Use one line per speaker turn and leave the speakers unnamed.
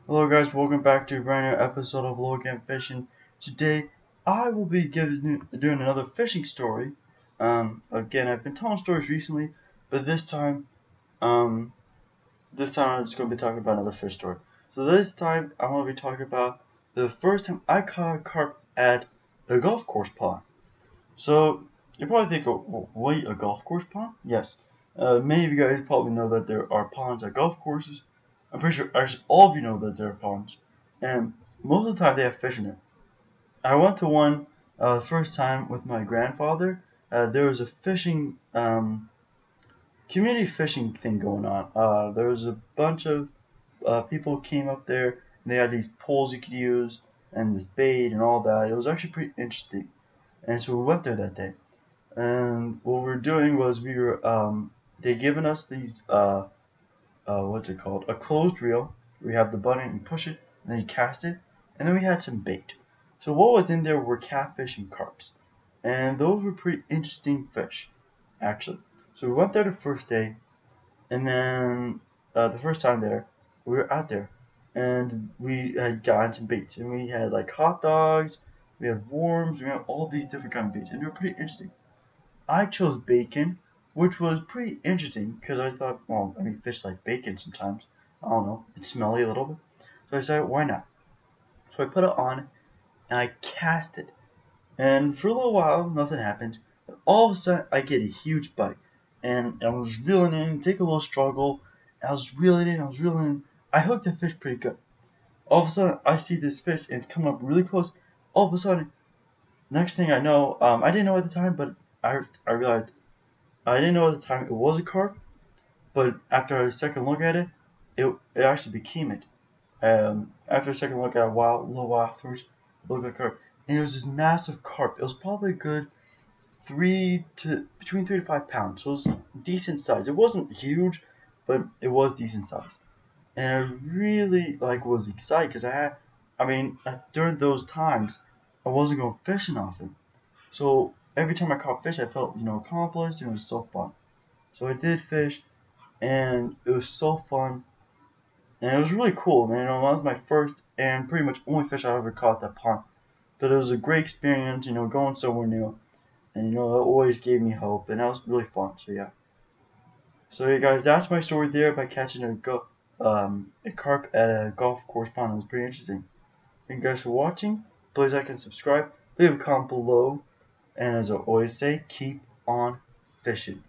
Hello guys, welcome back to a brand new episode of Low Game Fishing. Today I will be doing another fishing story. Again, I've been telling stories recently, but this time I'm just going to be talking about another fish story. So this time I'm going to be talking about the first time I caught a carp at a golf course pond. So you probably think, oh, wait, a golf course pond? Yes. Many of you guys probably know that there are ponds at golf courses. I'm pretty sure actually all of you know that there are ponds, and most of the time they have fish in it. I went to one the first time with my grandfather. There was a fishing community fishing thing going on. There was a bunch of people came up there, and they had these poles you could use and this bait and all that. It was actually pretty interesting, and so we went there that day. And what we were doing was they given us these what's it called? A closed reel. We have the button, you push it, and then you cast it, and then we had some bait. So what was in there were catfish and carps, and those were pretty interesting fish, actually. So we went there the first day, and then the first time there, we were out there, and we had gotten some baits, and we had like hot dogs, we had worms, we had all these different kind of baits, and they were pretty interesting. I chose bacon, which was pretty interesting because I thought, well, I mean, fish like bacon sometimes. I don't know, it's smelly a little bit. So I said, why not? So I put it on and I cast it. And for a little while, nothing happened. And all of a sudden, I get a huge bite. And I was reeling in, take a little struggle. I was reeling in, I hooked the fish pretty good. All of a sudden, I see this fish and it's coming up really close. All of a sudden, next thing I know, I didn't know at the time, but I realized I didn't know at the time it was a carp, but after a second look at it, it actually became it. After a second look at it, a little while afterwards, it looked like a carp, and it was this massive carp. It was probably a good between 3 to 5 pounds, so it was decent size. It wasn't huge, but it was decent size, and I really was excited because during those times, I wasn't going fishing often. So every time I caught fish, I felt, accomplished, and it was so fun. So I did fish, and it was so fun, and it was really cool, man. That was my first and pretty much only fish I ever caught at that pond. But it was a great experience, going somewhere new, and that always gave me hope, and that was really fun. So yeah. So yeah, guys, that's my story there by catching a carp at a golf course pond. It was pretty interesting. Thank you guys for watching. Please like and subscribe. Leave a comment below. And as I always say, keep on fishing.